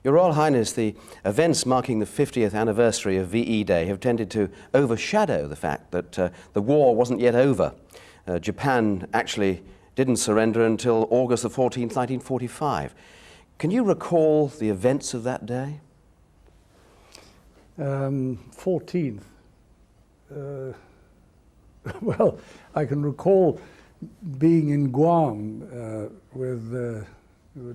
Your Royal Highness, the events marking the 50th anniversary of VE Day have tended to overshadow the fact that the war wasn't yet over. Japan actually didn't surrender until August the 14th, 1945. Can you recall the events of that day? 14th. Well, I can recall being in Guam with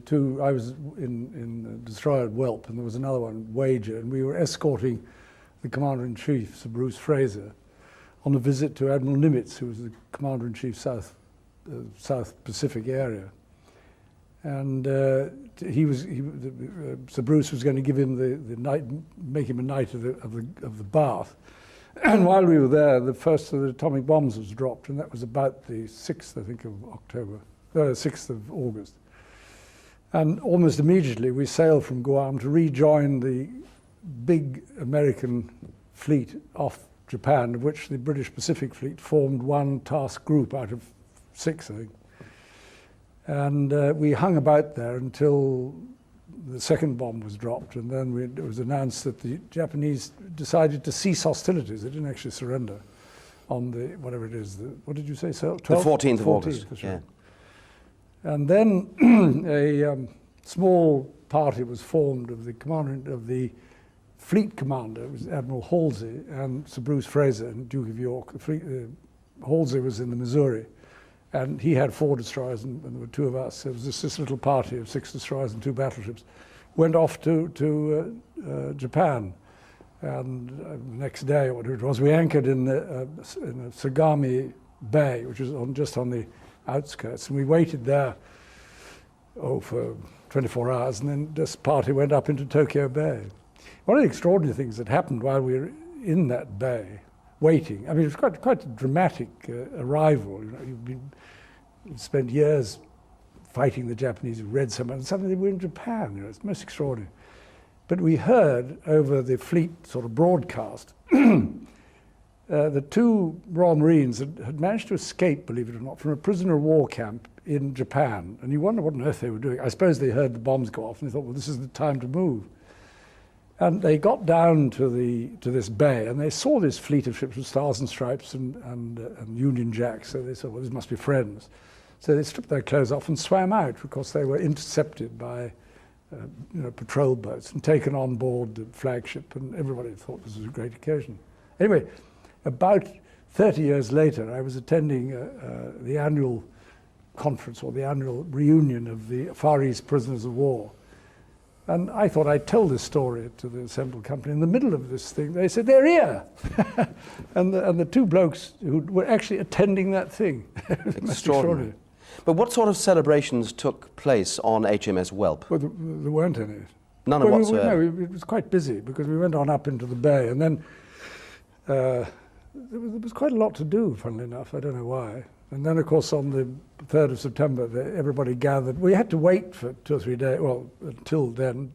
two. I was in a destroyer at Welp, and there was another one, Wager, and we were escorting the Commander-in-Chief, Sir Bruce Fraser, on a visit to Admiral Nimitz, who was the Commander-in-Chief South Pacific area. And Sir Bruce was going to give him the night, make him a knight of the Bath. And while we were there, the first of the atomic bombs was dropped, and that was about the 6th, I think, of October, 6th of August. And almost immediately we sailed from Guam to rejoin the big American fleet off Japan, of which the British Pacific Fleet formed one task group out of 6, I think. And we hung about there until the second bomb was dropped, and then it was announced that the Japanese decided to cease hostilities. They didn't actually surrender on the, whatever it is, what did you say, so? The 14th of August. That's right. Yeah. And then a small party was formed of the commander of the fleet commander, it was Admiral Halsey, and Sir Bruce Fraser and Duke of York. Halsey was in the Missouri, and he had 4 destroyers, and there were 2 of us. It was this little party of 6 destroyers and 2 battleships. Went off to Japan, and the next day, or whatever it was, we anchored in Sagami Bay, which was just on the outskirts, and we waited there for 24 hours, and then this party went up into Tokyo Bay. One of the extraordinary things that happened while we were in that bay, waiting, I mean, it was quite a dramatic arrival. You know, you'd spent years fighting the Japanese, you read so much, and suddenly we were in Japan. You know, it's most extraordinary. But we heard over the fleet sort of broadcast, the 2 Royal Marines had managed to escape, believe it or not, from a prisoner of war camp in Japan. And you wonder what on earth they were doing. I suppose they heard the bombs go off and they thought, well, this is the time to move. And they got down to this bay, and they saw this fleet of ships with stars and stripes and Union Jacks. So they thought, well, this must be friends. So they stripped their clothes off and swam out because they were intercepted by patrol boats and taken on board the flagship, and everybody thought this was a great occasion. Anyway, about 30 years later, I was attending the annual conference, or the annual reunion of the Far East prisoners of war. And I thought I'd tell this story to the assembled company. In the middle of this thing, they said, they're here! and the 2 blokes who were actually attending that thing. Extraordinary. But what sort of celebrations took place on HMS Welp? Well, there weren't any. None whatsoever? No, it was quite busy, because we went on up into the bay, and then there was quite a lot to do, funnily enough. I don't know why. And then, of course, on the 3rd of September, everybody gathered. We had to wait for 2 or 3 days, well, until then,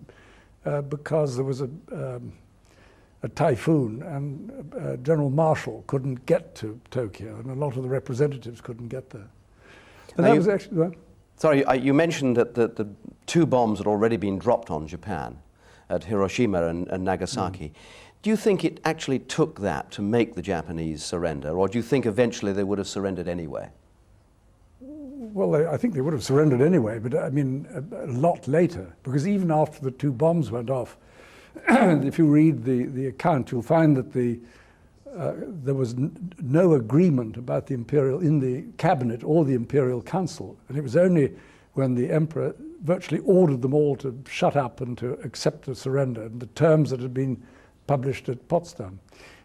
because there was a typhoon, and General Marshall couldn't get to Tokyo, and a lot of the representatives couldn't get there. And that was actually... Well, sorry, you mentioned that the 2 bombs had already been dropped on Japan, at Hiroshima and Nagasaki. Do you think it actually took that to make the Japanese surrender, or do you think eventually they would have surrendered anyway? Well, I think they would have surrendered anyway, but I mean, a lot later, because even after the 2 bombs went off, if you read the account, you'll find that there was no agreement about the imperial, in the cabinet or the imperial council, and it was only when the emperor virtually ordered them all to shut up and to accept the surrender, and the terms that had been published at Potsdam.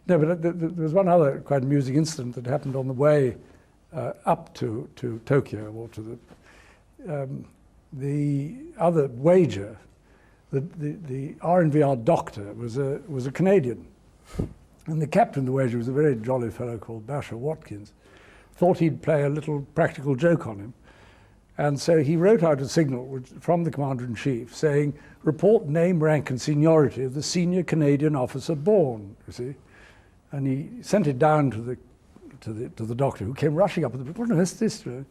No, but there was one other quite amusing incident that happened on the way up to Tokyo, or to the other Wager. The RNVR doctor was a Canadian, and the captain of the Wager was a very jolly fellow called Basher Watkins. Thought he'd play a little practical joke on him. And so he wrote out a signal from the Commander-in-Chief saying, report name, rank and seniority of the senior Canadian officer born, you see. And he sent it down to the doctor, who came rushing up with, what on earth is this?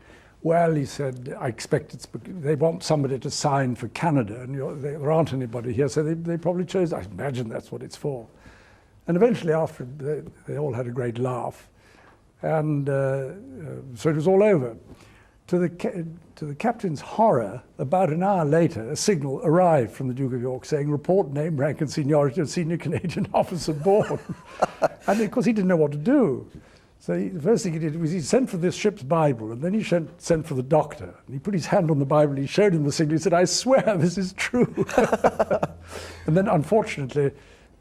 Well, he said, I expect they want somebody to sign for Canada, and there aren't anybody here, so they probably chose, I imagine that's what it's for. And eventually, after they all had a great laugh, and so it was all over. To the captain's horror, about an hour later, a signal arrived from the Duke of York saying, report name, rank and seniority of senior Canadian officer aboard. And of course, he didn't know what to do. So the first thing he did was he sent for this ship's Bible, and then he sent for the doctor. And he put his hand on the Bible, he showed him the signal, he said, I swear this is true. And then unfortunately,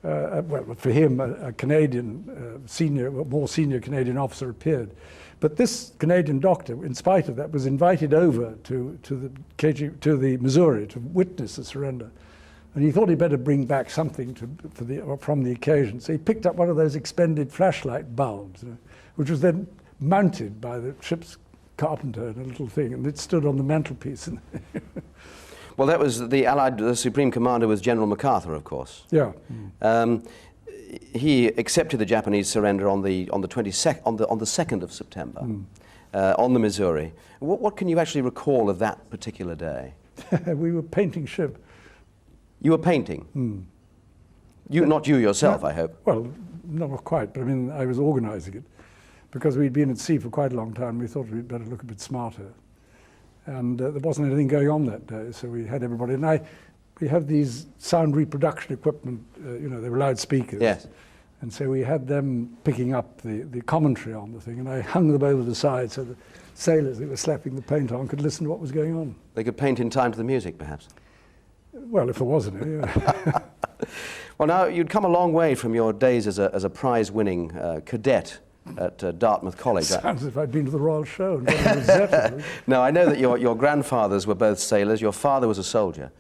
well, for him, a Canadian, more senior Canadian officer appeared. But this Canadian doctor, in spite of that, was invited over to the Missouri to witness the surrender. And he thought he'd better bring back something from the occasion. So he picked up one of those expended flashlight bulbs, which was then mounted by the ship's carpenter in a little thing, and it stood on the mantelpiece. Well, that was the Supreme Commander was General MacArthur, of course. Yeah. He accepted the Japanese surrender on the 2nd of September, on the Missouri. What can you actually recall of that particular day? We were painting ship. You were painting? Not you yourself, I hope. Well, not quite, but I mean, I was organising it. Because we'd been at sea for quite a long time, we thought we'd better look a bit smarter. And there wasn't anything going on that day, so we had everybody. And we have these sound reproduction equipment, they were loudspeakers. Yes. And so we had them picking up the commentary on the thing, and I hung them over the side so the sailors that were slapping the paint on could listen to what was going on. They could paint in time to the music, perhaps? Well, if there was any, yeah. Well, now, you'd come a long way from your days as a prize-winning cadet at Dartmouth College. Sounds as if I'd been to the Royal Show and got a Rosetta. No, I know that your grandfathers were both sailors, your father was a soldier.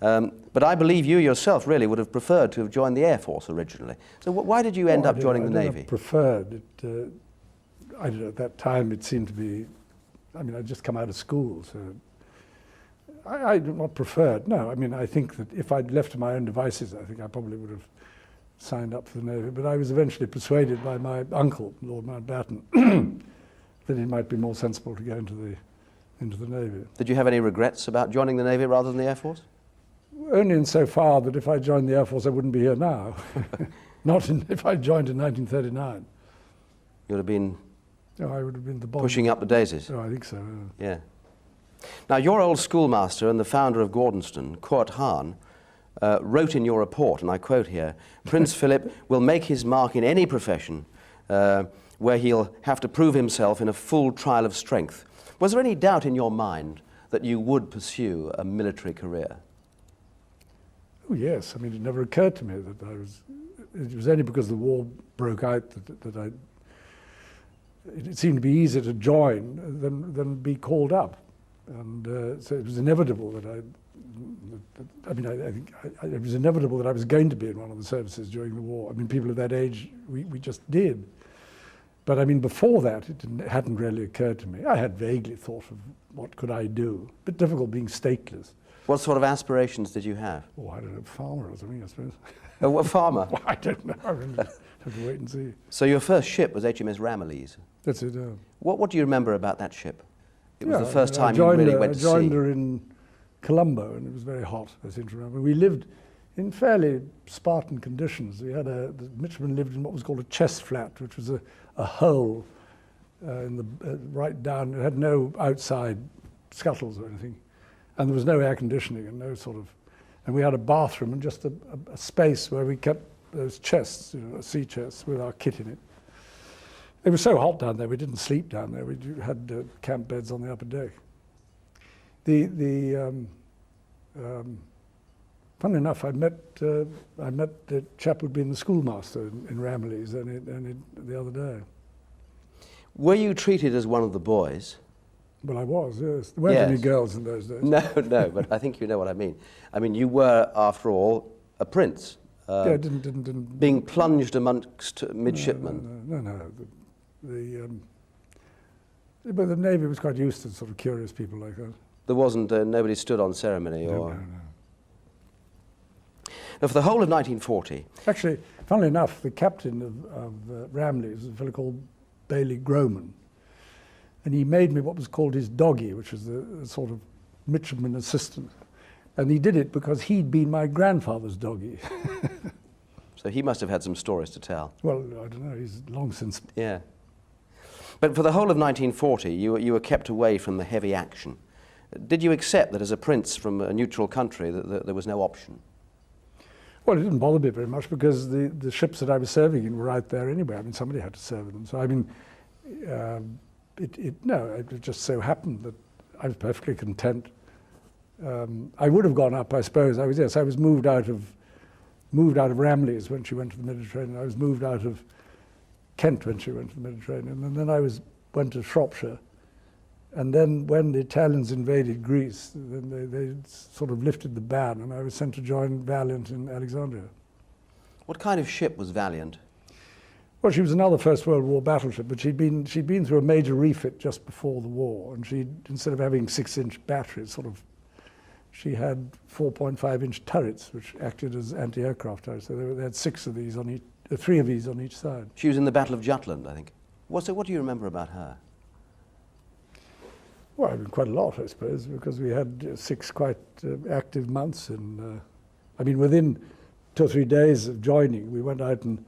But I believe you yourself really would have preferred to have joined the Air Force originally. So why did you end up joining the Navy? Preferred. I don't know, at that time it seemed to be, I mean, I'd just come out of school, so I not preferred, no. I mean, I think that if I'd left to my own devices, I think I probably would have signed up for the Navy, but I was eventually persuaded by my uncle, Lord Mountbatten, that it might be more sensible to go into the Navy. Did you have any regrets about joining the Navy rather than the Air Force? Only in so far that if I joined the Air Force, I wouldn't be here now. Not if I joined in 1939. You would have been I would have been the bomb. Pushing up the daisies? Oh, I think so, yeah. Now, your old schoolmaster and the founder of Gordonston, Kurt Hahn, wrote in your report, and I quote here, Prince Philip will make his mark in any profession where he'll have to prove himself in a full trial of strength. Was there any doubt in your mind that you would pursue a military career? Oh, yes. I mean, it never occurred to me that it was only because the war broke out that it seemed to be easier to join than be called up. And so it was inevitable that I think it was inevitable that I was going to be in one of the services during the war. I mean, people of that age, we just did. But I mean, before that, it hadn't really occurred to me. I had vaguely thought of what could I do. A bit difficult being stateless. What sort of aspirations did you have? Oh, I don't know, farmer or something, I suppose. A farmer? Well, I don't know. I really have to wait and see. So your first ship was HMS Ramillies? That's it, What do you remember about that ship? It was the first time you really went to sea. I joined her in Colombo, and it was very hot, I seem to remember. We lived in fairly Spartan conditions. We had the midshipman lived in what was called a chest flat, which was a hole right down. It had no outside scuttles or anything. And there was no air conditioning and no and we had a bathroom and just a space where we kept those chests, sea chests with our kit in it. It was so hot down there, we didn't sleep down there. We had camp beds on the upper deck. Funnily enough, I met the chap who'd been the schoolmaster in Ramillies the other day. Were you treated as one of the boys? Well, I was, yes. There weren't any girls in those days. No, but I think you know what I mean. I mean, you were, after all, a prince. Yeah, didn't being plunged amongst midshipmen. No. But the Navy was quite used to sort of curious people like that. There wasn't, nobody stood on ceremony or... No. Now, for the whole of 1940... Actually, funnily enough, the captain of Ramillies was a fellow called Bailey Groman. and he made me what was called his doggy, which was a sort of midshipman assistant. And he did it because he'd been my grandfather's doggy. So he must have had some stories to tell. Well, I don't know, he's long since. Yeah. But for the whole of 1940, you were kept away from the heavy action. Did you accept that as a prince from a neutral country that there was no option? Well, it didn't bother me very much because the ships that I was serving in were right there anyway. I mean, somebody had to serve them. So, I mean, it just so happened that I was perfectly content. I would have gone up, I suppose. I was moved out of Ramillies when she went to the Mediterranean. I was moved out of Kent when she went to the Mediterranean. And then I went to Shropshire. And then when the Italians invaded Greece, then they sort of lifted the ban, and I was sent to join Valiant in Alexandria. What kind of ship was Valiant? Well, she was another First World War battleship, but she'd been through a major refit just before the war, and instead of having 6-inch batteries, she had 4.5-inch turrets, which acted as anti-aircraft turrets. So they had 3 of these on each side. She was in the Battle of Jutland, I think. What do you remember about her? Well, I mean, quite a lot, I suppose, because we had 6 quite active months. And within 2 or 3 days of joining, we went out and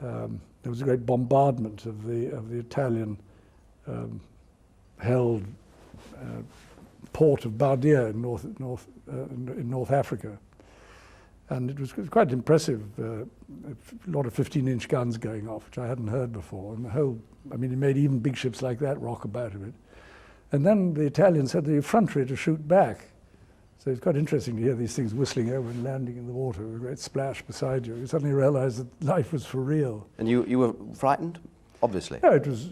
there was a great bombardment of the Italian held port of Bardia in North Africa, and it was quite impressive. A lot of 15-inch guns going off, which I hadn't heard before, and it made even big ships like that rock about a bit. And then the Italians had the effrontery to shoot back. So it's quite interesting to hear these things whistling over and landing in the water with a great splash beside you. You suddenly realize that life was for real. And you were frightened, obviously? No, it was,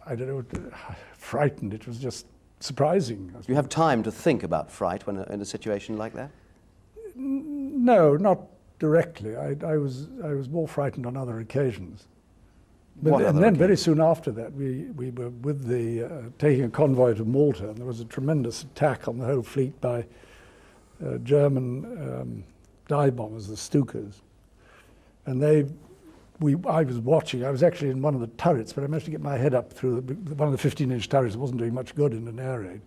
I don't know, frightened. It was just surprising. Do you have time to think about fright when in a situation like that? No, not directly. I was more frightened on other occasions. And then very soon after that, we were with taking a convoy to Malta, and there was a tremendous attack on the whole fleet by German dive bombers, the Stukas. And I was watching. I was actually in one of the turrets, but I managed to get my head up through one of the 15-inch turrets. It wasn't doing much good in an air raid.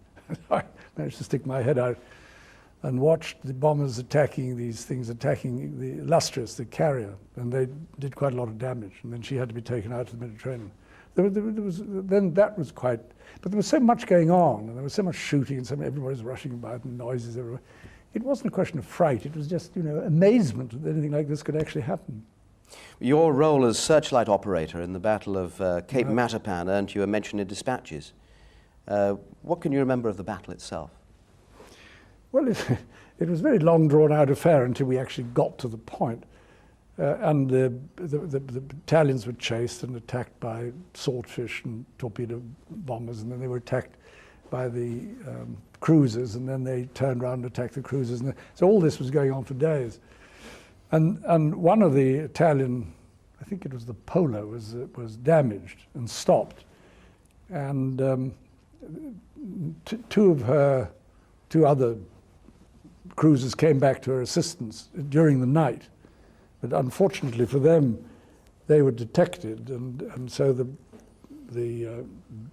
I managed to stick my head out and watched the bombers attacking the Illustrious, the carrier, and they did quite a lot of damage. And then she had to be taken out to the Mediterranean. But there was so much going on, and there was so much shooting, and everybody was rushing about, and noises everywhere. It wasn't a question of fright. It was just, amazement that anything like this could actually happen. Your role as searchlight operator in the Battle of Cape Matapan earned you a mention in despatches. What can you remember of the battle itself? Well, it was a very long drawn-out affair until we actually got to the point. And the battalions were chased and attacked by swordfish and torpedo bombers, and then they were attacked by the cruisers, and then they turned around and attacked the cruisers. So all this was going on for days. And one of the Italian, I think it was the Polo, was damaged and stopped. And two other cruisers came back to her assistance during the night. But unfortunately for them, they were detected, and so the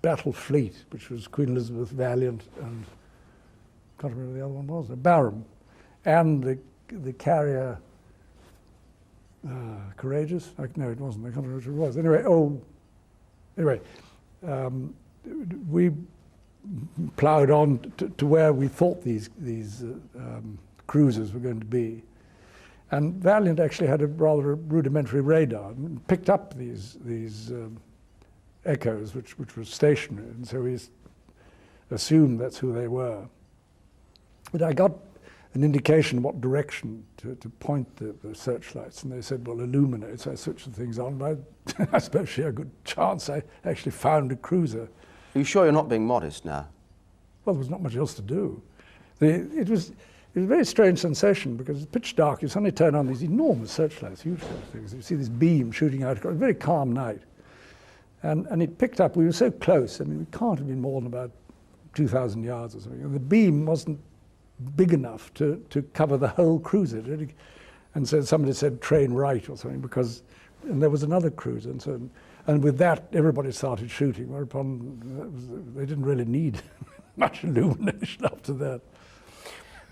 battle fleet, which was Queen Elizabeth, Valiant, and I can't remember the other one was, Barham, and the carrier Courageous? No, it wasn't. I can't remember which it was. We ploughed on to where we thought these cruisers were going to be. And Valiant actually had a rather rudimentary radar and picked up these echoes, which were stationary, and so we assumed that's who they were. But I got an indication what direction to point the searchlights, and they said, well, illuminate. So I switched the things on, but I suppose she had a good chance. I actually found a cruiser. Are you sure you're not being modest now? Well, there was not much else to do. It was a very strange sensation, because it's pitch dark. You suddenly turn on these enormous searchlights, huge things. You see this beam shooting out. It was a very calm night. And it picked up. We were so close. I mean, we can't have been more than about 2,000 yards or something. And the beam wasn't big enough to cover the whole cruiser. And so somebody said train right or something, and there was another cruiser. And And with that, everybody started shooting, whereupon they didn't really need much illumination after that.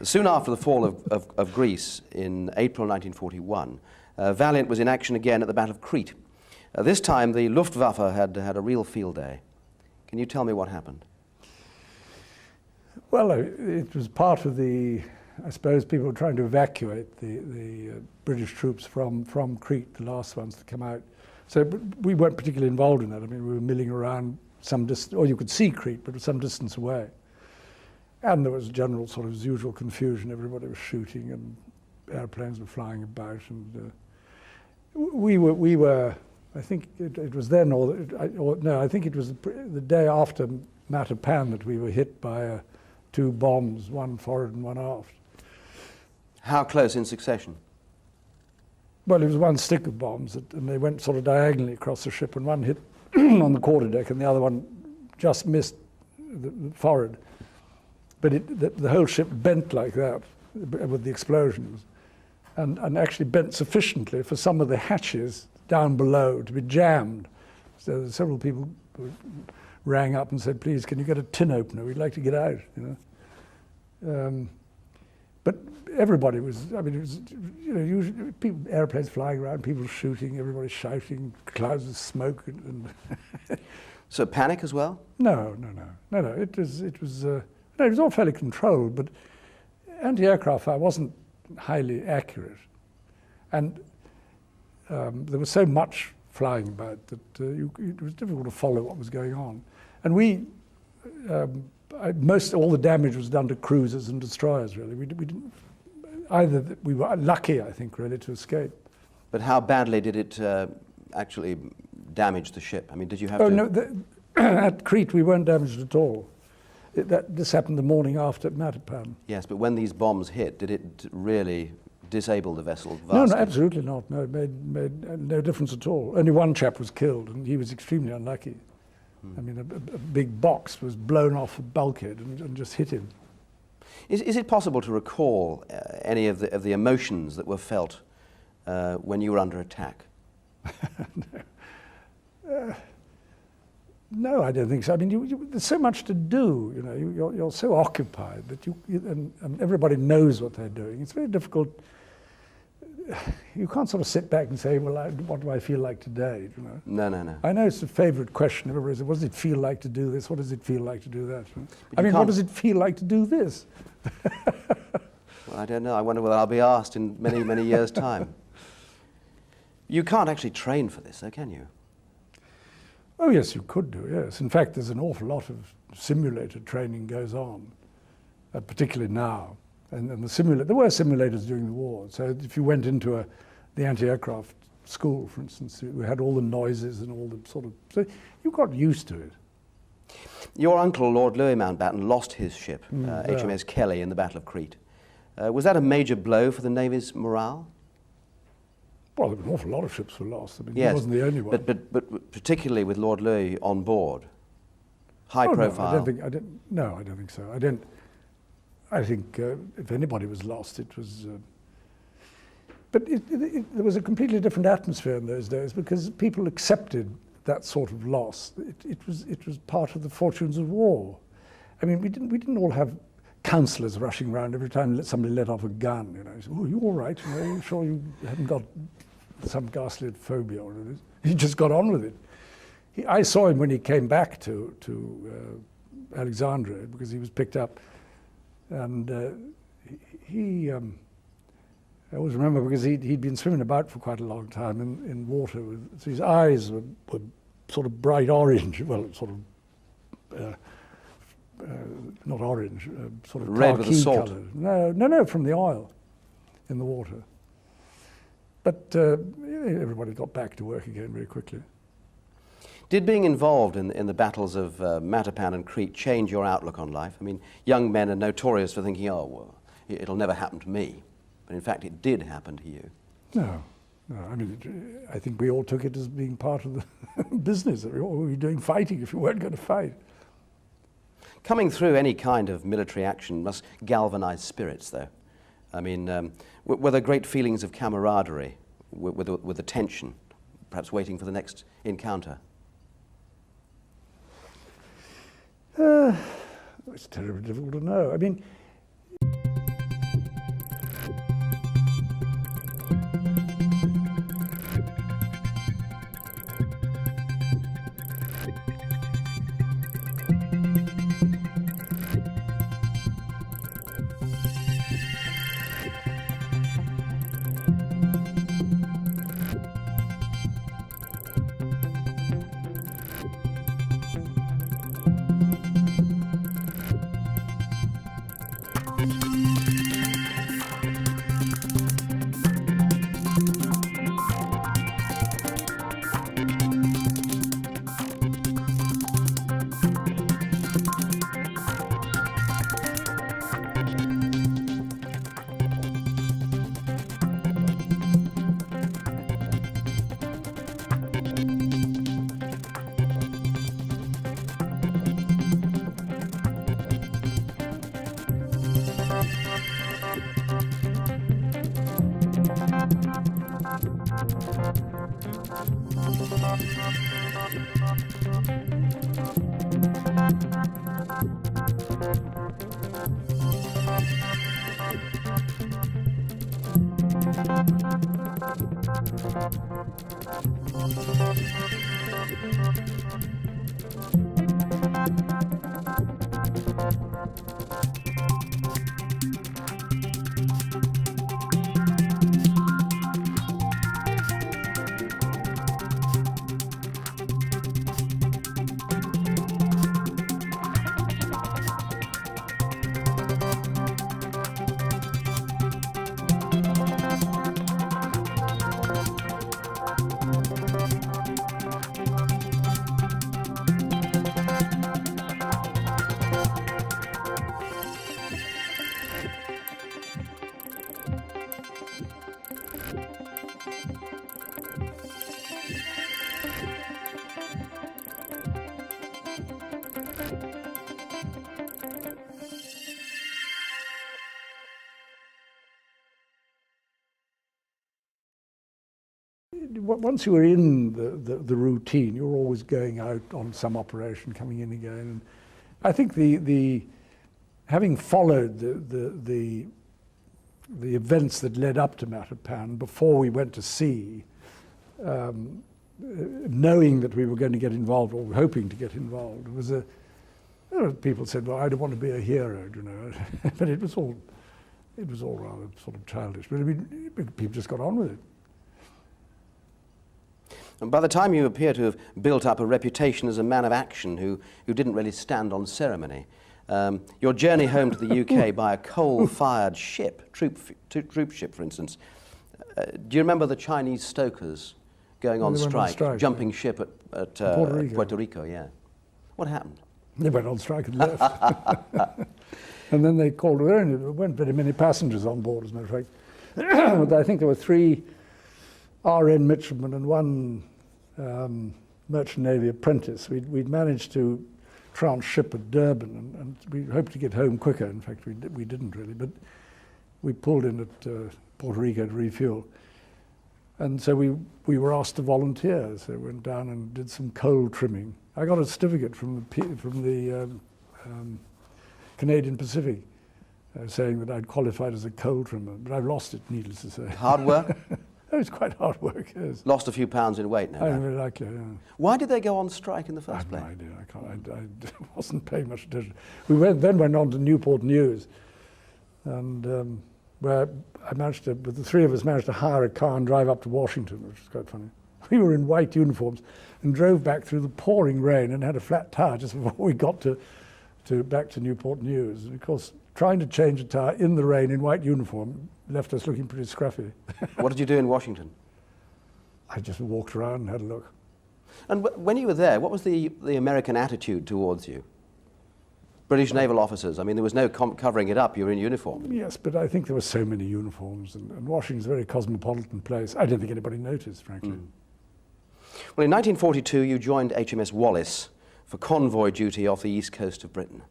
Soon after the fall of Greece in April 1941, Valiant was in action again at the Battle of Crete. This time the Luftwaffe had a real field day. Can you tell me what happened? Well, it was part of the, I suppose people were trying to evacuate the British troops from Crete, the last ones to come out. So we weren't particularly involved in that. I mean, we were milling around some distance, or you could see Crete, but it was some distance away. And there was general sort of usual confusion. Everybody was shooting and airplanes were flying about. And we were, I think it was then, I think it was the day after Matapan that we were hit by 2 bombs, one forward and one aft. How close in succession? Well, it was one stick of bombs, and they went sort of diagonally across the ship, and one hit on the quarterdeck, and the other one just missed the forward. But the whole ship bent like that with the explosions, and actually bent sufficiently for some of the hatches down below to be jammed. So several people rang up and said, "Please, can you get a tin opener? We'd like to get out." You know. But everybody was, I mean, it was, you know, usually people, airplanes flying around, people shooting, everybody shouting, clouds of smoke. And So panic as well? No. It was all fairly controlled, but anti-aircraft fire wasn't highly accurate. And there was so much flying about that it was difficult to follow what was going on. And all the damage was done to cruisers and destroyers, really. We didn't, we were lucky, I think, really, to escape. But how badly did it actually damage the ship? I mean, did you have to... No, at Crete we weren't damaged at all. This happened the morning after Matapan. Yes, but when these bombs hit, did it really disable the vessel vastly? No, absolutely not. No, it made no difference at all. Only one chap was killed, and he was extremely unlucky. I mean, a big box was blown off a bulkhead and just hit him. Is it possible to recall any of the emotions that were felt when you were under attack? No, I don't think so. I mean, there's so much to do. You know, you're so occupied that and everybody knows what they're doing. It's very difficult. You can't sort of sit back and say, well, what do I feel like today? You know? No. I know it's a favourite question. Everybody says, what does it feel like to do this? What does it feel like to do that? I mean, what does it feel like to do this? Well, I don't know. I wonder whether I'll be asked in many, many years' time. You can't actually train for this, though, can you? Oh, yes, you could do, yes. In fact, there's an awful lot of simulator training goes on, particularly now. And there were simulators during the war. So if you went into the anti-aircraft school, for instance, we had all the noises and all the sort of... So you got used to it. Your uncle, Lord Louis Mountbatten, lost his ship, HMS Kelly, in the Battle of Crete. Was that a major blow for the Navy's morale? Well, an awful lot of ships were lost. I mean, yes, he wasn't the only one. But particularly with Lord Louis on board, high profile. No, I don't think so. I think if anybody was lost, it was... But there was a completely different atmosphere in those days because people accepted that sort of loss. It was part of the fortunes of war. I mean, we didn't all have counsellors rushing around every time somebody let off a gun. You know, say, "Oh, you all right? You know, are you sure you haven't got some ghastly phobia or whatever it is?" He just got on with it. I saw him when he came back to Alexandria because he was picked up. And I always remember because he'd been swimming about for quite a long time in water. So his eyes were sort of bright orange, well, sort of, not orange, sort of red with the salt. Colour. No, from the oil in the water. But everybody got back to work again very quickly. Did being involved in the battles of Matapan and Crete change your outlook on life? I mean, young men are notorious for thinking, oh, well, it'll never happen to me. But in fact, it did happen to you. No. I mean, I think we all took it as being part of the business. We were doing fighting if we weren't going to fight. Coming through any kind of military action must galvanize spirits, though. I mean, were there great feelings of camaraderie with the tension, perhaps waiting for the next encounter? It's terribly difficult to know. I mean, once you were in the routine, you were always going out on some operation, coming in again. And I think the having followed the events that led up to Matapan before we went to sea, knowing that we were going to get involved or hoping to get involved, was people said, "Well, I don't want to be a hero," you know, but it was all rather sort of childish. But I mean, people just got on with it. And by the time you appear to have built up a reputation as a man of action who didn't really stand on ceremony, your journey home to the UK by a coal-fired ship, troop ship, for instance, do you remember the Chinese stokers going on strike, jumping ship at Puerto Rico? Yeah. What happened? They went on strike and left. And then they called, there weren't very many passengers on board, as a matter of fact. I think there were 3 RN midshipmen and 1 merchant navy apprentice. We'd managed to transship at Durban, and we hoped to get home quicker. In fact, we didn't really, but we pulled in at Puerto Rico to refuel. And so we were asked to volunteer, so we went down and did some coal trimming. I got a certificate from the Canadian Pacific saying that I'd qualified as a coal trimmer, but I've lost it, needless to say. Hard work? It was quite hard work, yes. Lost a few pounds in weight now. I really like it, yeah. Why did they go on strike in the first place? I have no idea. I wasn't paying much attention. We then went on to Newport News, and where I managed to, with the 3 of us, managed to hire a car and drive up to Washington, which was quite funny. We were in white uniforms and drove back through the pouring rain and had a flat tire just before we got back to Newport News. And of course, trying to change a tire in the rain in white uniform left us looking pretty scruffy. What did you do in Washington? I just walked around and had a look. And when you were there, what was the American attitude towards you? British naval officers, I mean, there was no covering it up, you were in uniform. Yes, but I think there were so many uniforms, and Washington's a very cosmopolitan place. I don't think anybody noticed, frankly. Well, in 1942, you joined HMS Wallis for convoy duty off the east coast of Britain.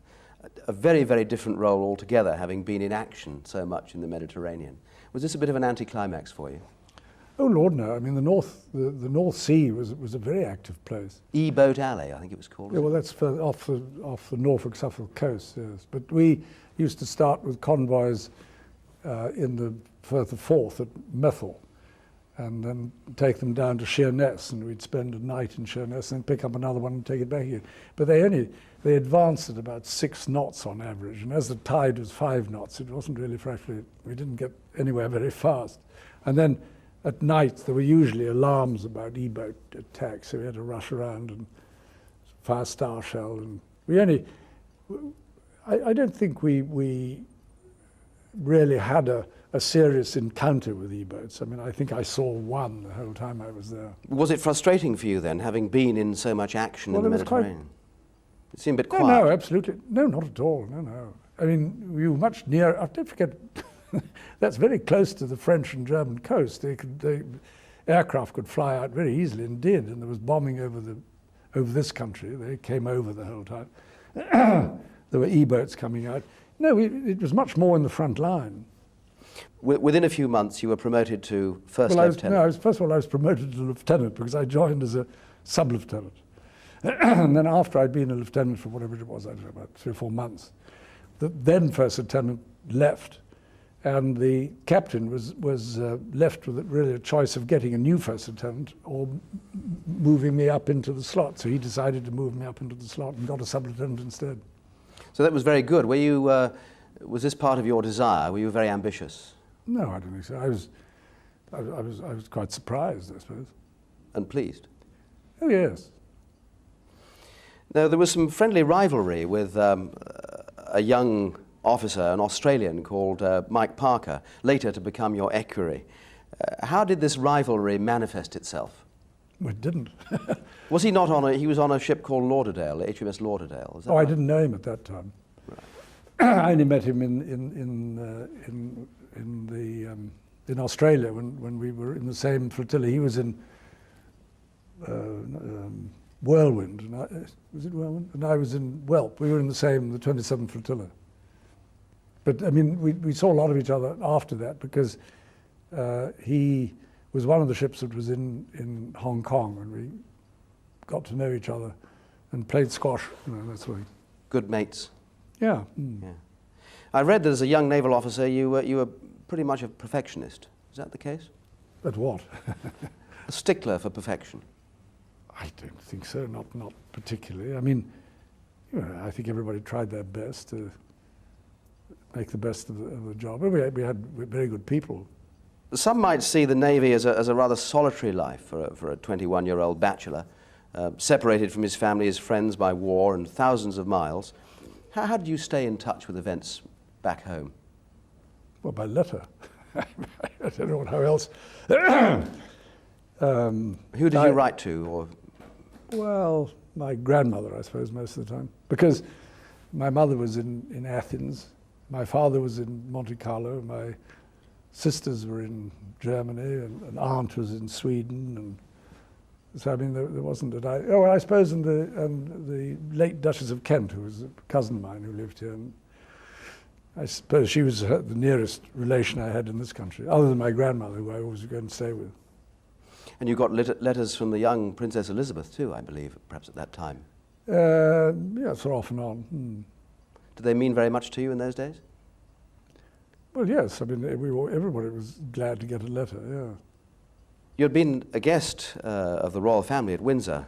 A very, very different role altogether, having been in action so much in the Mediterranean. Was this a bit of an anticlimax for you? Oh Lord, no! I mean, the North Sea was a very active place. E-boat alley, I think it was called. Yeah, well, that's off the Norfolk-Suffolk coast, yes. But we used to start with convoys in the Firth of Forth at Methil, and then take them down to Sheerness, and we'd spend a night in Sheerness, and then pick up another one and take it back again. But they advanced at about 6 knots on average, and as the tide was 5 knots, it wasn't really we didn't get anywhere very fast. And then at night there were usually alarms about E-boat attacks, so we had to rush around and fire star shell, and I don't think we really had a serious encounter with E-boats. I mean, I think I saw one the whole time I was there. Was it frustrating for you then, having been in so much action in the Mediterranean? It seemed a bit quiet. No, absolutely. No, not at all. No. I mean, we were much nearer. Don't forget, that's very close to the French and German coast. Aircraft could fly out very easily, and did. And there was bombing over this country. They came over the whole time. There were E-boats coming out. No, it was much more in the front line. Within a few months, you were promoted to first lieutenant. First of all, I was promoted to lieutenant because I joined as a sub-lieutenant. And then after I'd been a lieutenant for whatever it was, I don't know, about 3 or 4 months, the then first lieutenant left, and the captain was left with really a choice of getting a new first lieutenant or moving me up into the slot. So he decided to move me up into the slot and got a sub-lieutenant instead. So that was very good. Were you, was this part of your desire? Were you very ambitious? No, I don't think so. I was quite surprised, I suppose. And pleased? Oh, yes. Now, there was some friendly rivalry with a young officer, an Australian called Mike Parker, later to become your equerry. How did this rivalry manifest itself? Well, it didn't. Was he not on he was on a ship called Lauderdale, HMS Lauderdale? Is that right? I didn't know him at that time. Right. I only met him in Australia when we were in the same flotilla. He was in Whirlwind, and was it Whirlwind? And I was in Whelp. We were in the 27th flotilla. But I mean, we saw a lot of each other after that because he was one of the ships that was in Hong Kong, and we got to know each other and played squash. That's what. Good mates. Yeah. Yeah. I read that as a young naval officer, you were pretty much a perfectionist. Is that the case? At what? A stickler for perfection. I don't think so. Not particularly. I mean, I think everybody tried their best to make the best of the job. We had very good people. Some might see the Navy as a rather solitary life for a 21-year-old bachelor, separated from his family, his friends by war and thousands of miles. How did you stay in touch with events back home? Well, by letter. I don't know how else. Who did you write to? Or? Well, my grandmother, I suppose, most of the time. Because my mother was in Athens, my father was in Monte Carlo, my sisters were in Germany, and an aunt was in Sweden, and so I mean there wasn't I suppose in the late Duchess of Kent, who was a cousin of mine who lived here, and I suppose she was the nearest relation I had in this country, other than my grandmother, who I always go and stay with. And you got letters from the young Princess Elizabeth too, I believe, perhaps at that time. Yeah, sort of off and on. Did they mean very much to you in those days? Well, yes. I mean, everybody was glad to get a letter. Yeah. You had been a guest of the royal family at Windsor.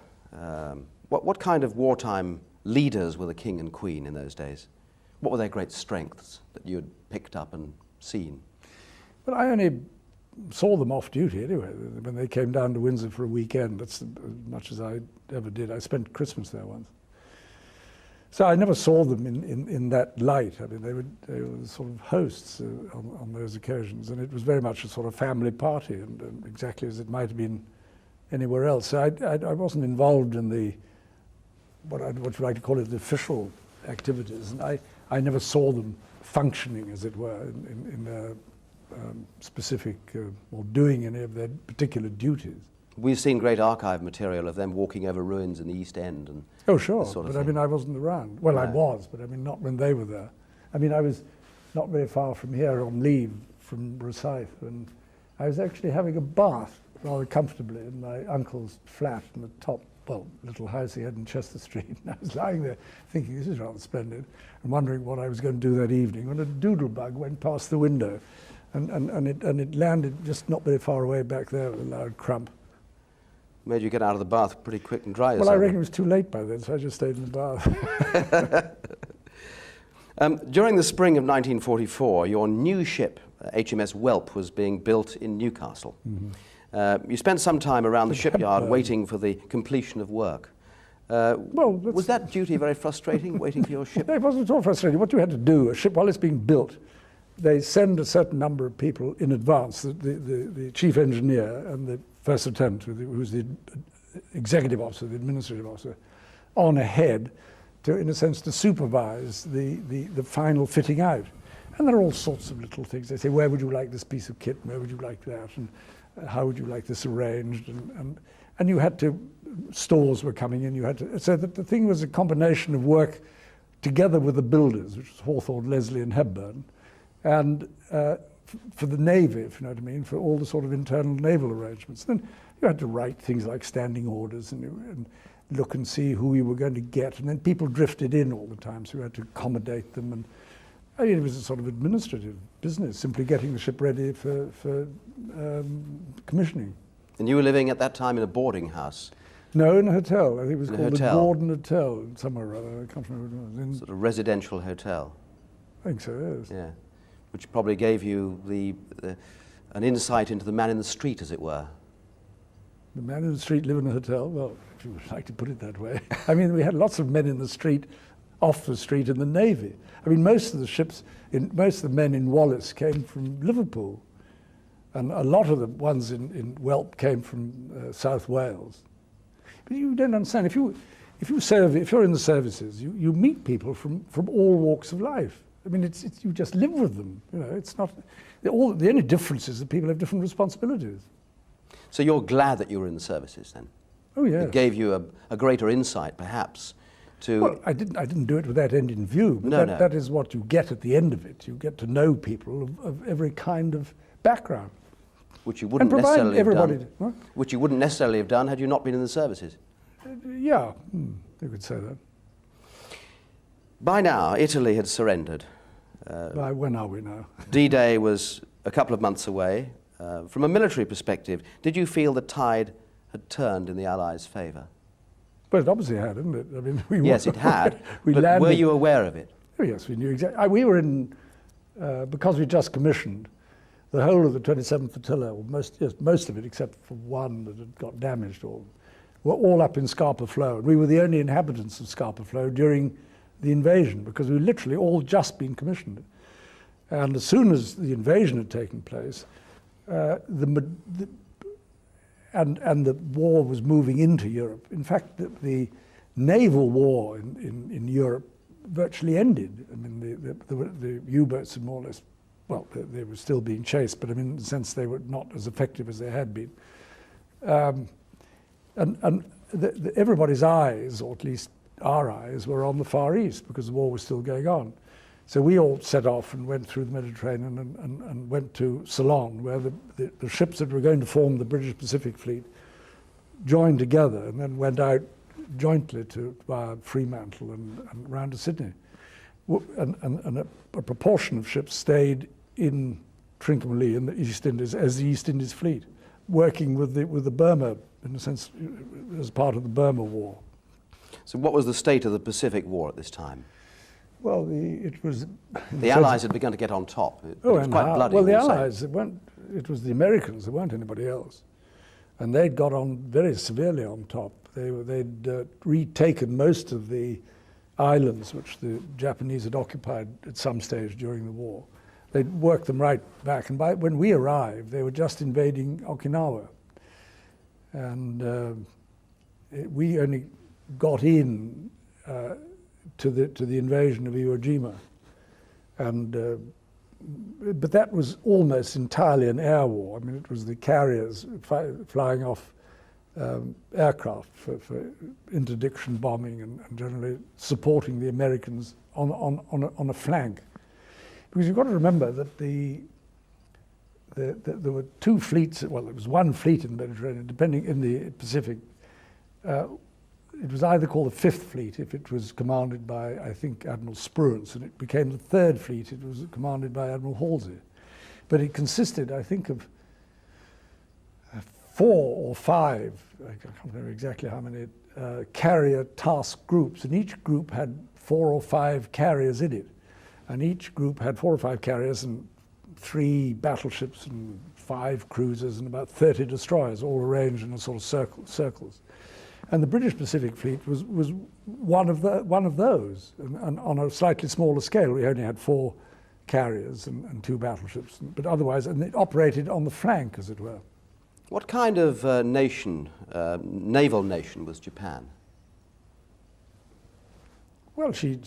What kind of wartime leaders were the King and Queen in those days? What were their great strengths that you had picked up and seen? Well, I only saw them off duty anyway. When they came down to Windsor for a weekend, that's as much as I ever did. I spent Christmas there once. So I never saw them in that light. I mean, they were sort of hosts on those occasions, and it was very much a sort of family party, and exactly as it might have been anywhere else. So I wasn't involved in the what you like to call it, the official activities, and I never saw them functioning, as it were, in their specific or doing any of their particular duties. We've seen great archive material of them walking over ruins in the East End and oh, sure, sort of but thing. I mean, I wasn't around. Well, no. I was, but I mean, not when they were there. I mean, I was not very far from here on leave from Rosyth, and I was actually having a bath rather comfortably in my uncle's flat in the top, well, little house he had in Chester Street. And I was lying there thinking, this is rather splendid, and wondering what I was going to do that evening, when a doodlebug went past the window, and it landed just not very far away back there with a loud crump. Made you get out of the bath pretty quick and dry yourself. Well, I reckon it was too late by then, so I just stayed in the bath. During the spring of 1944, your new ship, HMS Whelp, was being built in Newcastle. You spent some time around the shipyard waiting for the completion of work. Was that duty very frustrating, waiting for your ship? No, it wasn't at all frustrating. What you had to do, a ship, while it's being built, they send a certain number of people in advance, the chief engineer and the first lieutenant, who's the executive officer, the administrative officer, on ahead to, in a sense, to supervise the final fitting out. And there are all sorts of little things. They say, where would you like this piece of kit? Where would you like that? And how would you like this arranged? And you had to, stores were coming in, you had to, so that the thing was a combination of work together with the builders, which was Hawthorne, Leslie and Hepburn, and for the Navy, if you know what I mean, for all the sort of internal naval arrangements. Then you had to write things like standing orders and look and see who you were going to get. And then people drifted in all the time, so you had to accommodate them. And I mean, it was a sort of administrative business, simply getting the ship ready for commissioning. And you were living at that time in a boarding house? No, in a hotel. I think it was called the Gordon Hotel, somewhere or other. I can't remember what it was. Sort of residential hotel? I think so, yes. Yeah. Which probably gave you an insight into the man in the street, as it were. The man in the street live in a hotel? Well, if you would like to put it that way. I mean, we had lots of men in the street, off the street in the Navy. I mean, most of the ships, most of the men in Wallace came from Liverpool. And a lot of the ones in Whelp came from South Wales. But you don't understand, if you're in the services, you meet people from all walks of life. I mean, you just live with them. You know, it's not. The only difference is that people have different responsibilities. So you're glad that you were in the services then? Oh yeah. It gave you a greater insight, perhaps, to. Well, I didn't do it with that end in view. But that is what you get at the end of it. You get to know people of every kind of background. Which you wouldn't necessarily have done. What? Which you wouldn't necessarily have done had you not been in the services. Yeah, you could say that. By now, Italy had surrendered. By when are we now? D-Day was a couple of months away. From a military perspective, did you feel the tide had turned in the Allies' favour? Well, it obviously had, hadn't it? I mean, yes, it had. But landed. Were you aware of it? Oh, yes, we knew exactly. We were in, because we just commissioned, the whole of the 27th Flotilla, or most of it, except for one that had got damaged, were all up in Scapa Flow. And we were the only inhabitants of Scapa Flow during the invasion, because we literally all just been commissioned. And as soon as the invasion had taken place, and the war was moving into Europe. In fact, the naval war in Europe virtually ended. I mean, the U-boats had more or less, well, they were still being chased, but I mean, in the sense they were not as effective as they had been. Everybody's eyes, or at least our eyes, were on the Far East because the war was still going on. So we all set off and went through the Mediterranean and went to Ceylon, where the ships that were going to form the British Pacific Fleet joined together and then went out jointly via Fremantle and round to Sydney. And a proportion of ships stayed in Trincomalee in the East Indies as the East Indies Fleet, working with the Burma, in a sense, as part of the Burma War. So what was the state of the Pacific War at this time? Well, it was... The Allies had begun to get on top. It was quite bloody. Well, the Allies, it was the Americans, there weren't anybody else. And they'd got on very severely on top. They'd retaken most of the islands which the Japanese had occupied at some stage during the war. They'd worked them right back. And when we arrived, they were just invading Okinawa. And we only got in to the invasion of Iwo Jima, but that was almost entirely an air war. I mean, it was the carriers flying off aircraft for interdiction bombing and generally supporting the Americans on a flank. Because you've got to remember that there were two fleets. Well, there was one fleet in the Mediterranean, depending in the Pacific. It was either called the Fifth Fleet if it was commanded by, I think, Admiral Spruance, and it became the Third Fleet. It was commanded by Admiral Halsey. But it consisted, I think, of 4 or 5, I can't remember exactly how many, carrier task groups, and each group had 4 or 5 carriers in it. And each group had 4 or 5 carriers and 3 battleships and 5 cruisers and about 30 destroyers, all arranged in a sort of circles. And the British Pacific Fleet was one of those, and on a slightly smaller scale. We only had 4 carriers and 2 battleships, but otherwise, and it operated on the flank, as it were. What kind of nation, naval nation, was Japan? Well, she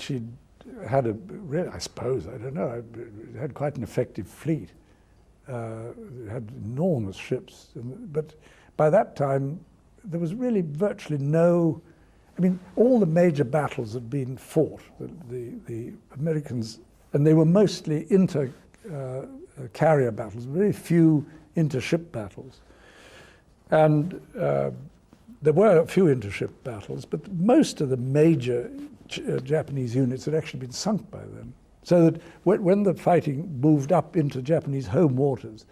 had I suppose, I don't know, it had quite an effective fleet. It had enormous ships, but by that time, there was really virtually no, I mean, all the major battles had been fought. The Americans, and they were mostly inter-carrier battles, very few inter-ship battles. And there were a few inter-ship battles, but most of the major Japanese units had actually been sunk by then. So that when the fighting moved up into Japanese home waters,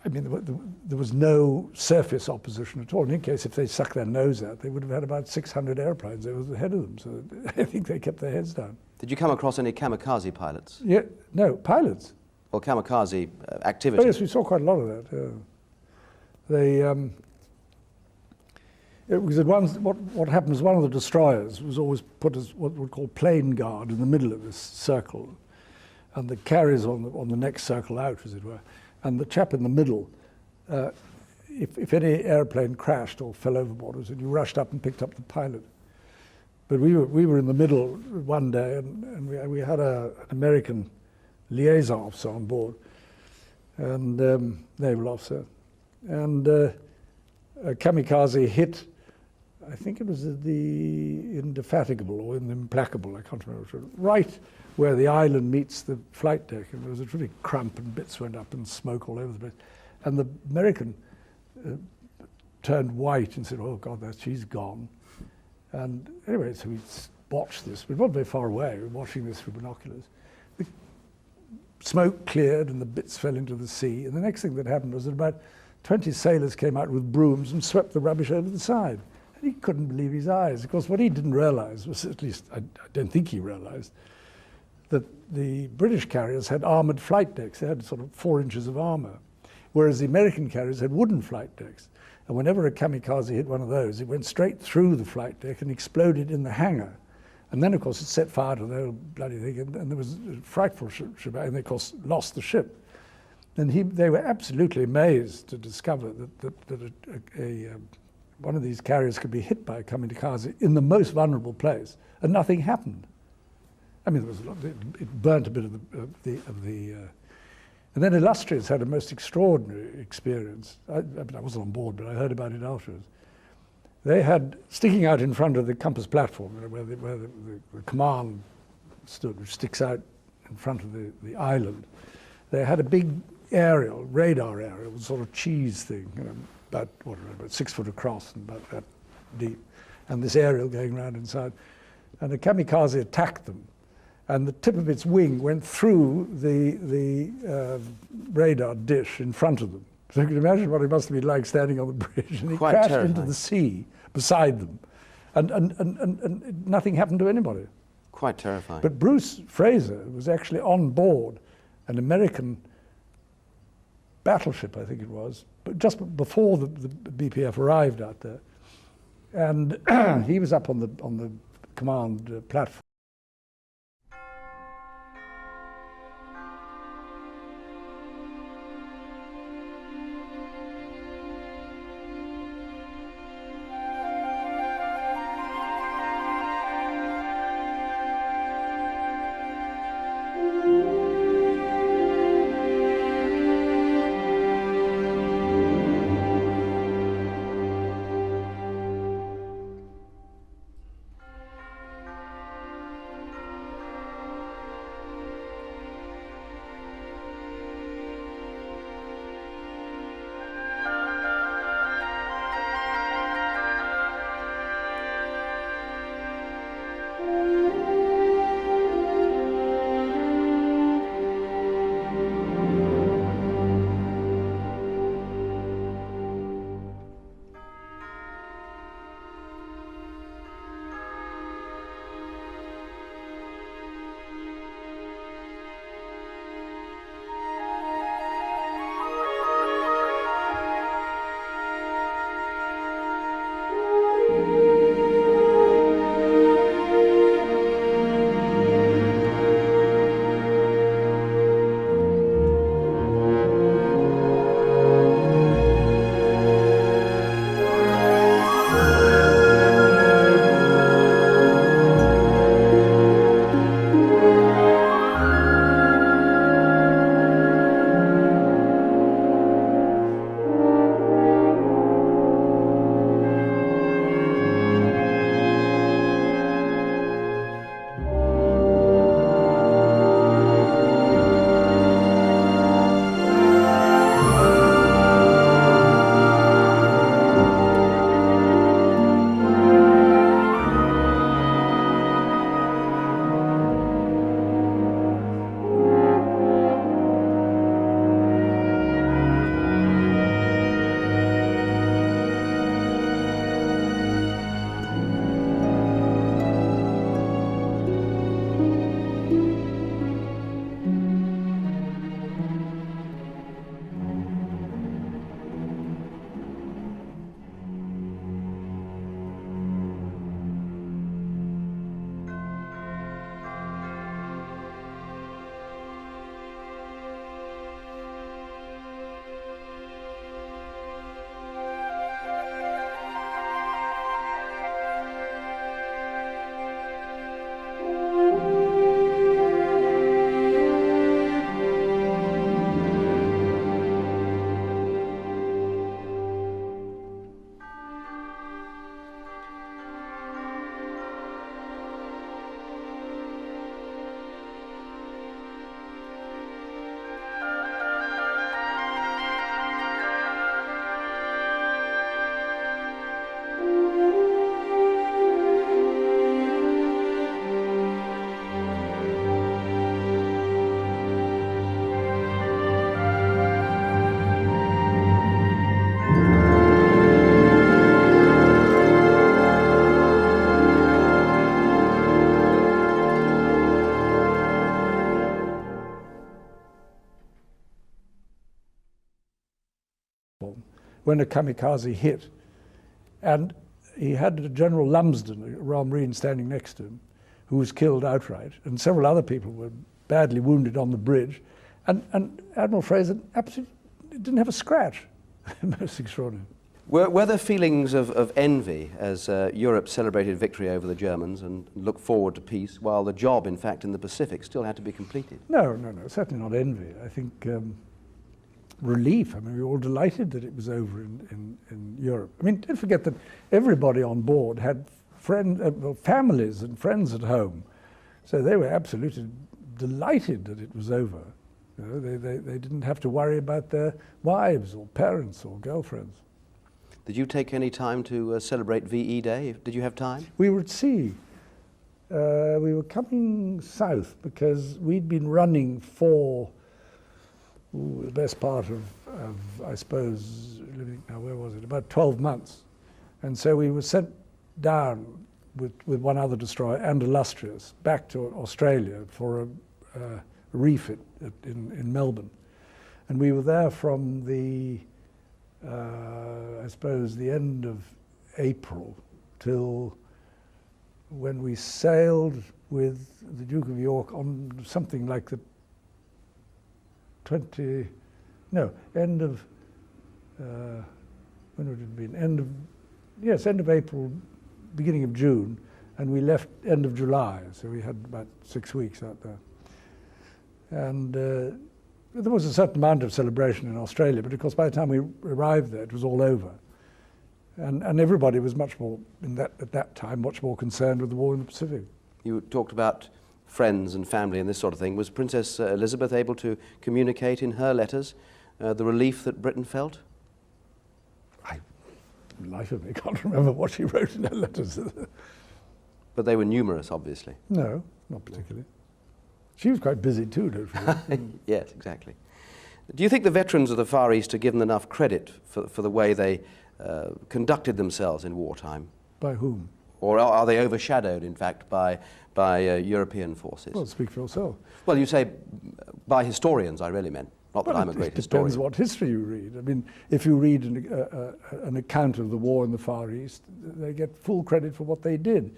I mean, there was no surface opposition at all. In any case, if they sucked their nose out, they would have had about 600 airplanes over ahead of them. So I think they kept their heads down. Did you come across any kamikaze pilots? Yeah, no, pilots. Or kamikaze activity? Oh yes, we saw quite a lot of that. What happened was one of the destroyers was always put as what we call plane guard in the middle of this circle, and the carriers on the next circle out, as it were. And the chap in the middle, if any airplane crashed or fell overboard, you rushed up and picked up the pilot. But we were in the middle one day, and we had an American liaison officer on board, and naval officer, and a kamikaze hit. I think it was the Indefatigable or in the Implacable, I can't remember, right where the island meets the flight deck, and there was a really crump and bits went up and smoke all over the place. And the American turned white and said, "Oh God, she's gone." And anyway, so we watched this. We weren't very far away. We were watching this through binoculars. The smoke cleared and the bits fell into the sea. And the next thing that happened was that about 20 sailors came out with brooms and swept the rubbish over the side. And he couldn't believe his eyes. Of course, what he didn't realize was, at least I don't think he realized, that the British carriers had armored flight decks. They had sort of 4 inches of armor, whereas the American carriers had wooden flight decks. And whenever a kamikaze hit one of those, it went straight through the flight deck and exploded in the hangar. And then, of course, it set fire to the whole bloody thing, and there was a frightful shebang, and they, of course, lost the ship. And they were absolutely amazed to discover that one of these carriers could be hit by a kamikaze in the most vulnerable place, and nothing happened. I mean, there was a lot, it burnt a bit of the and then Illustrious had a most extraordinary experience. I wasn't on board, but I heard about it afterwards. They had, sticking out in front of the compass platform, where the command stood, which sticks out in front of the island, they had a big radar aerial, sort of cheese thing, about 6 foot across and about that deep, and this aerial going around inside. And a kamikaze attacked them, and the tip of its wing went through the radar dish in front of them. So you can imagine what it must have been like standing on the bridge, and it crashed terrifying into the sea beside them, and nothing happened to anybody. Quite terrifying. But Bruce Fraser was actually on board an American battleship, I think it was, but just before the BPF arrived out there, and he was up on the command platform. when a kamikaze hit. And he had General Lumsden, a Royal Marine, standing next to him, who was killed outright, and several other people were badly wounded on the bridge. And Admiral Fraser absolutely didn't have a scratch. Most extraordinary. Were there feelings of envy as Europe celebrated victory over the Germans and looked forward to peace, while the job, in fact, in the Pacific still had to be completed? No, certainly not envy. I think relief. I mean, we were all delighted that it was over in Europe. I mean, don't forget that everybody on board had families and friends at home, so they were absolutely delighted that it was over. You know, they didn't have to worry about their wives or parents or girlfriends. Did you take any time to celebrate VE Day? Did you have time? We were at sea. We were coming south because we'd been running for the best part of I suppose, where was it? About 12 months. And so we were sent down with one other destroyer and Illustrious back to Australia for a refit in Melbourne. And we were there from the I suppose the end of April till when we sailed with the Duke of York on something like the end of when would it have been? End of April, beginning of June, and we left end of July, so we had about 6 weeks out there. And there was a certain amount of celebration in Australia, but of course by the time we arrived there, it was all over. And everybody was much more, at that time, much more concerned with the war in the Pacific. You talked about friends and family and this sort of thing. Was Princess Elizabeth able to communicate in her letters the relief that Britain felt? Life of me, can't remember what she wrote in her letters. But they were numerous, obviously. No, not particularly. She was quite busy too, don't you forget. Yes, exactly. Do you think the veterans of the Far East are given enough credit for the way they conducted themselves in wartime? By whom? Or are they overshadowed, in fact, by European forces? Well, speak for yourself. Well, you say by historians, I really meant. Not that I'm a great historian. It depends what history you read. I mean, if you read an account of the war in the Far East, they get full credit for what they did.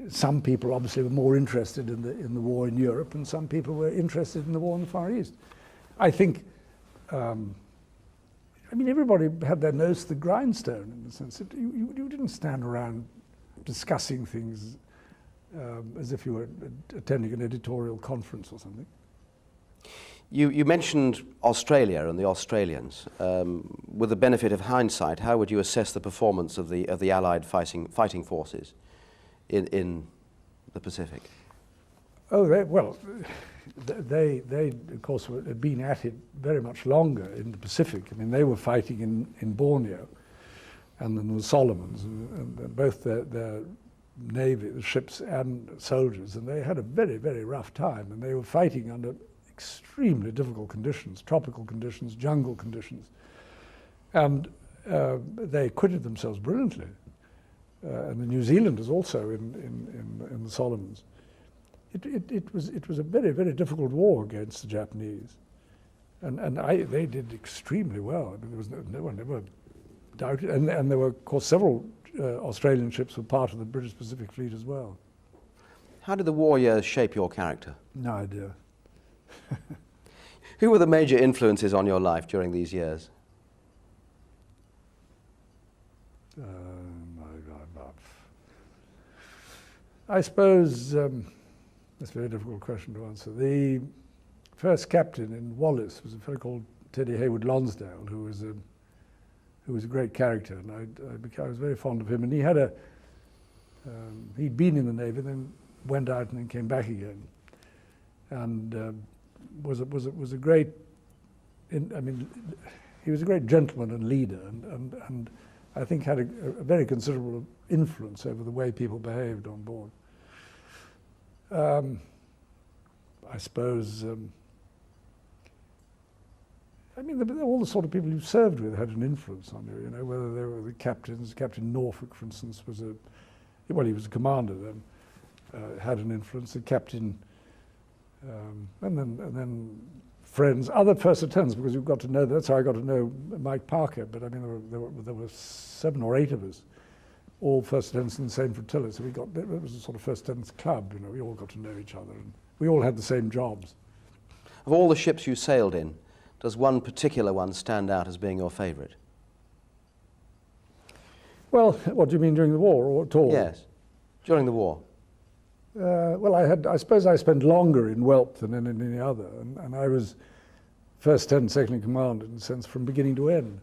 Some people obviously were more interested in the war in Europe, and some people were interested in the war in the Far East. I think, I mean, everybody had their nose to the grindstone in the sense that you didn't stand around discussing things as if you were attending an editorial conference or something. You mentioned Australia and the Australians. With the benefit of hindsight, how would you assess the performance of the Allied fighting forces in the Pacific? Oh, they of course had been at it very much longer in the Pacific. I mean, they were fighting in Borneo and in the Solomons, and both their navy, the ships and soldiers, and they had a very, very rough time, and they were fighting under extremely difficult conditions, tropical conditions, jungle conditions, and they acquitted themselves brilliantly. And the New Zealanders also in the Solomons. It was a very, very difficult war against the Japanese, and they did extremely well. I mean, there was no one ever doubted, and there were, of course, several Australian ships were part of the British Pacific Fleet as well. How did the war years shape your character? No idea. Who were the major influences on your life during these years? I suppose that's a very difficult question to answer. The first captain in Wallis was a fellow called Teddy Hayward Lonsdale, who was a great character, and I was very fond of him. And he had he'd been in the Navy, then went out and then came back again, and was a great. I mean, he was a great gentleman and leader, and I think had a very considerable influence over the way people behaved on board. I suppose, I mean, all the sort of people you served with had an influence on you, you know, whether they were the captains. Captain Norfolk, for instance, he was a commander then, had an influence. The captain, and then friends, other first lieutenants, because you've got to know, that's how I got to know Mike Parker, but I mean, there were 7 or 8 of us, all first lieutenants in the same flotilla, so it was a sort of first lieutenants club, you know, we all got to know each other, and we all had the same jobs. Of all the ships you sailed in, does one particular one stand out as being your favourite? Well, what do you mean during the war, or at all? Yes, during the war. Well, I suppose I spent longer in Whelp than in any other, and I was first lieutenant, second in command, in a sense, from beginning to end.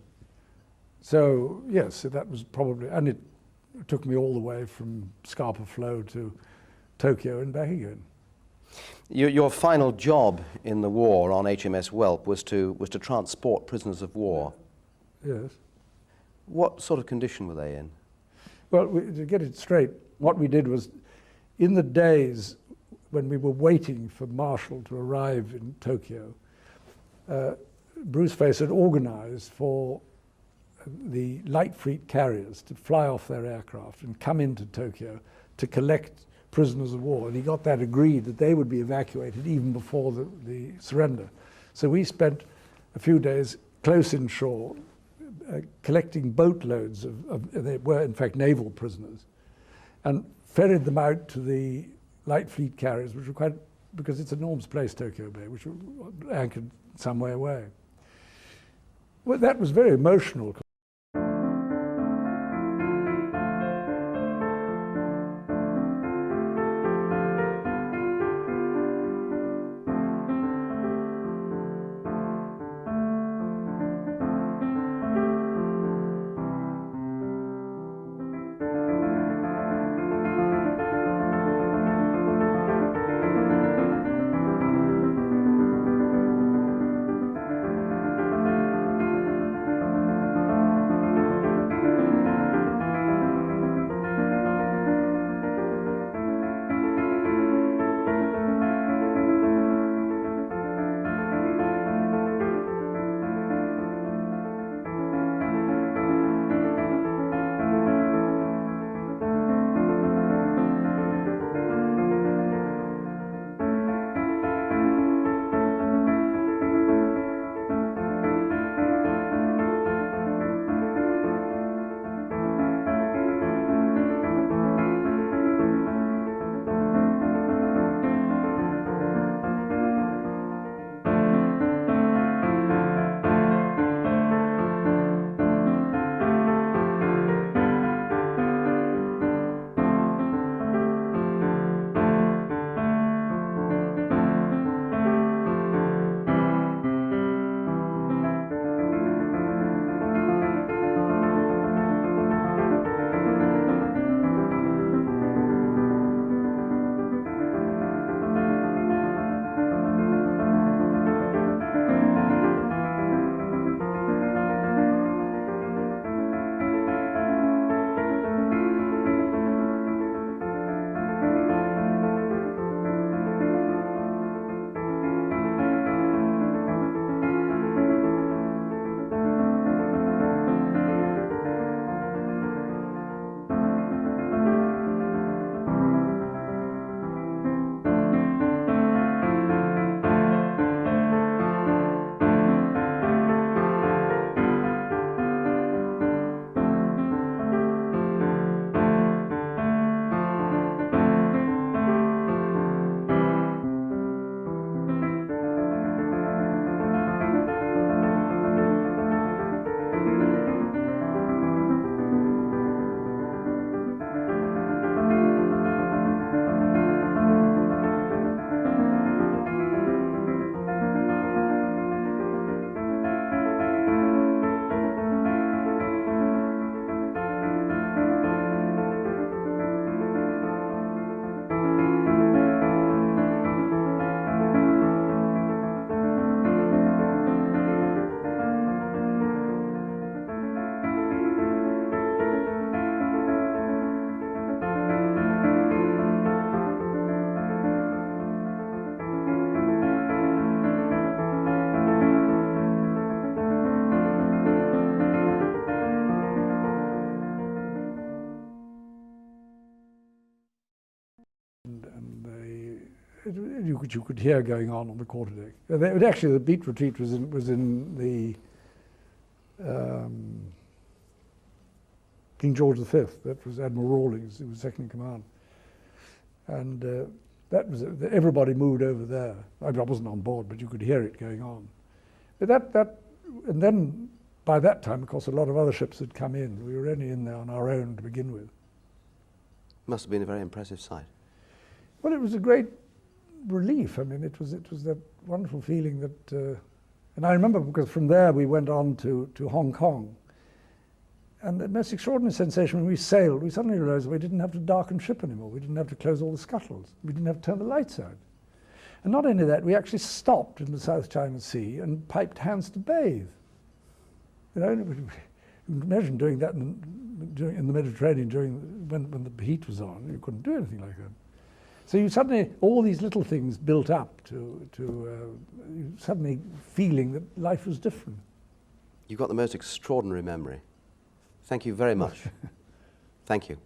So, yes, that was probably, and it took me all the way from Scapa Flow to Tokyo and back again. Your final job in the war on HMS Whelp was to transport prisoners of war. Yes. What sort of condition were they in? Well, to get it straight, what we did was, in the days when we were waiting for Marshall to arrive in Tokyo, Bruce Face had organized for the light fleet carriers to fly off their aircraft and come into Tokyo to collect prisoners of war. And he got that agreed that they would be evacuated even before the surrender. So we spent a few days close inshore collecting boatloads they were in fact naval prisoners, and ferried them out to the light fleet carriers, which were quite, because it's an enormous place, Tokyo Bay, which were anchored some way away. Well, that was very emotional. you could hear going on the quarterdeck. Actually, the beat retreat was in the King George V. That was Admiral Rawlings, who was second in command, and that was everybody moved over there. I wasn't on board, but you could hear it going on. But and then by that time, of course, a lot of other ships had come in. We were only in there on our own to begin with. Must have been a very impressive sight. Well, it was a great relief. I mean, it was that wonderful feeling that, and I remember because from there we went on to Hong Kong. And the most extraordinary sensation when we sailed, we suddenly realized we didn't have to darken ship anymore. We didn't have to close all the scuttles. We didn't have to turn the lights out. And not only that, we actually stopped in the South China Sea and piped hands to bathe. You know, imagine doing that in the Mediterranean when the heat was on. You couldn't do anything like that. So you suddenly, all these little things built up to you suddenly feeling that life was different. You've got the most extraordinary memory. Thank you very much. Thank you.